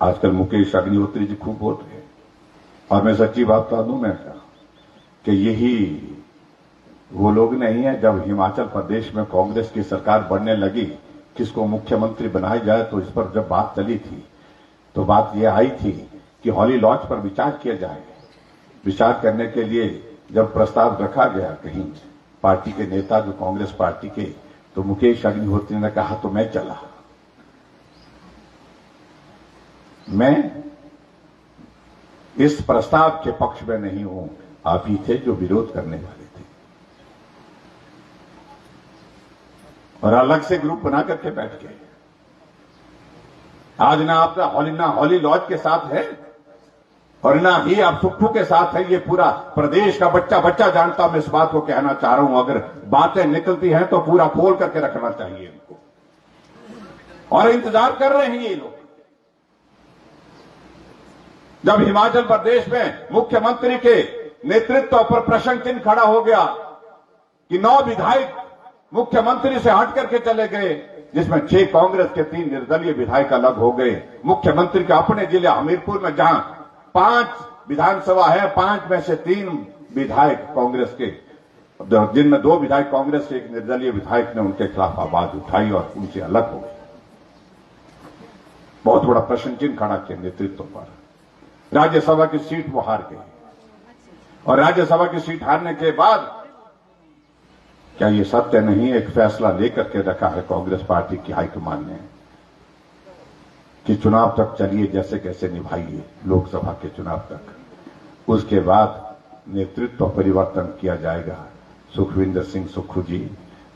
आजकल मुकेश अग्निहोत्री जी खूब बोल रहे हैं, और मैं सच्ची बात बता दूं मैं कि यही वो लोग नहीं है। जब हिमाचल प्रदेश में कांग्रेस की सरकार बनने लगी, किसको मुख्यमंत्री बनाया जाए, तो इस पर जब बात चली थी तो बात यह आई थी कि हॉली लॉज पर विचार किया जाए। विचार करने के लिए जब प्रस्ताव रखा गया कहीं पार्टी के नेता जो कांग्रेस पार्टी के, तो मुकेश अग्निहोत्री ने कहा तो मैं चला। मैं इस प्रस्ताव के पक्ष में नहीं हूं, आप ही थे जो विरोध करने वाले थे, और अलग से ग्रुप बना करके बैठ गए। आज ना आप हॉली लॉज के साथ है और ना ही आप सुक्खू के साथ है। ये पूरा प्रदेश का बच्चा बच्चा जानता, मैं इस बात को कहना चाह रहा हूं। अगर बातें निकलती हैं तो पूरा खोल करके रखना चाहिए इनको, और इंतजार कर रहे हैं ये लोग। जब हिमाचल प्रदेश में मुख्यमंत्री के नेतृत्व पर प्रश्न चिन्ह खड़ा हो गया कि 9 विधायक मुख्यमंत्री से हट करके चले गए, जिसमें 6 कांग्रेस के 3 निर्दलीय विधायक अलग हो गए। मुख्यमंत्री के अपने जिले हमीरपुर में जहां 5 विधानसभा है, 5 में से 3 विधायक कांग्रेस के, जिनमें 2 विधायक कांग्रेस से, 1 निर्दलीय विधायक ने उनके खिलाफ आवाज उठाई और उनसे अलग हो गए। बहुत बड़ा प्रश्न चिन्ह खड़ा किया नेतृत्व पर। राज्यसभा की सीट वो हार गई, और राज्यसभा की सीट हारने के बाद क्या ये सत्य नहीं, एक फैसला लेकर के रखा है कांग्रेस पार्टी की हाईकमान ने कि चुनाव तक चलिए, जैसे कैसे निभाइए लोकसभा के चुनाव तक। उसके बाद नेतृत्व परिवर्तन किया जाएगा। सुखविंदर सिंह सुक्खू जी,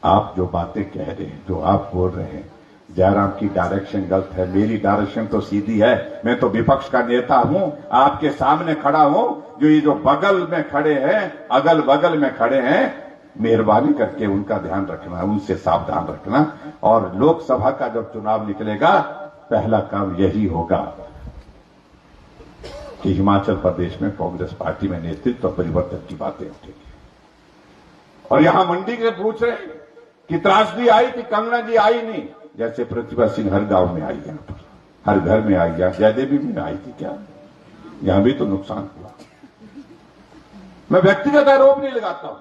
आप जो बातें कह रहे हैं, जो आप बोल रहे हैं, जयराम की डायरेक्शन गलत है, मेरी डायरेक्शन तो सीधी है। मैं तो विपक्ष का नेता हूं, आपके सामने खड़ा हूं। जो ये जो बगल में खड़े हैं, अगल बगल में खड़े हैं, मेहरबानी करके उनका ध्यान रखना, उनसे सावधान रखना। और लोकसभा का जब चुनाव निकलेगा, पहला काम यही होगा कि हिमाचल प्रदेश में कांग्रेस पार्टी में नेतृत्व परिवर्तन की बातें उठेगी। और यहां मंडी के पूछ रहे कि त्रासदी आई थी, कंगना जी आई नहीं, जैसे प्रतिभा सिंह हर गांव में आई, यहां पर हर घर में आई, यहां जयदेवी में आई थी क्या? यहां भी तो नुकसान हुआ। मैं व्यक्तिगत आरोप नहीं लगाता हूं,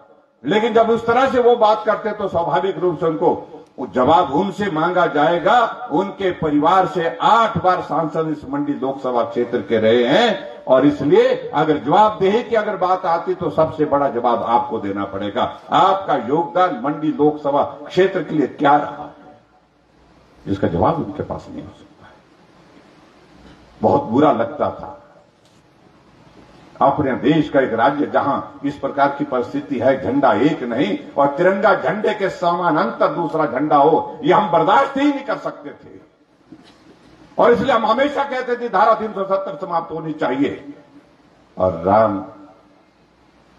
लेकिन जब उस तरह से वो बात करते तो स्वाभाविक रूप से उनको जवाब उनसे मांगा जाएगा। उनके परिवार से 8 बार सांसद इस मंडी लोकसभा क्षेत्र के रहे हैं, और इसलिए अगर जवाबदेही की अगर बात आती तो सबसे बड़ा जवाब आपको देना पड़ेगा। आपका योगदान मंडी लोकसभा क्षेत्र के लिए क्या रहा है, जिसका जवाब उनके पास नहीं हो सकता है। बहुत बुरा लगता था अपने देश का एक राज्य जहां इस प्रकार की परिस्थिति है, झंडा एक नहीं और तिरंगा झंडे के समानांतर दूसरा झंडा हो, ये हम बर्दाश्त ही नहीं कर सकते थे। और इसलिए हम हमेशा कहते थे धारा 370 समाप्त होनी चाहिए। और राम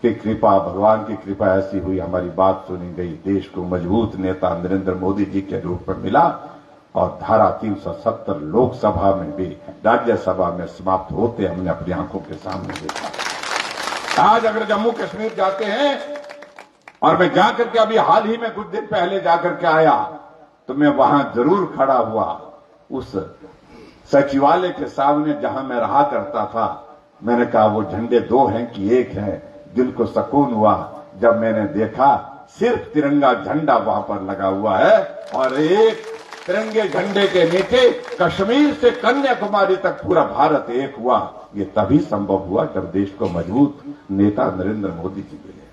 की कृपा, भगवान की कृपा ऐसी हुई, हमारी बात सुनी गई, देश को मजबूत नेता नरेंद्र मोदी जी के रूप में मिला, और धारा 370 लोकसभा में भी राज्यसभा में समाप्त होते हमने अपनी आंखों के सामने देखा। आज अगर जम्मू कश्मीर जाते हैं, और मैं जाकर के अभी हाल ही में कुछ दिन पहले जाकर के आया, तो मैं वहां जरूर खड़ा हुआ उस सचिवालय के सामने जहां मैं रहा करता था। मैंने कहा वो झंडे 2 हैं कि 1 है? दिल को सुकून हुआ जब मैंने देखा सिर्फ तिरंगा झंडा वहां पर लगा हुआ है, और एक तिरंगे झंडे के नीचे कश्मीर से कन्याकुमारी तक पूरा भारत एक हुआ। ये तभी संभव हुआ जब देश को मजबूत नेता नरेंद्र मोदी जी मिले।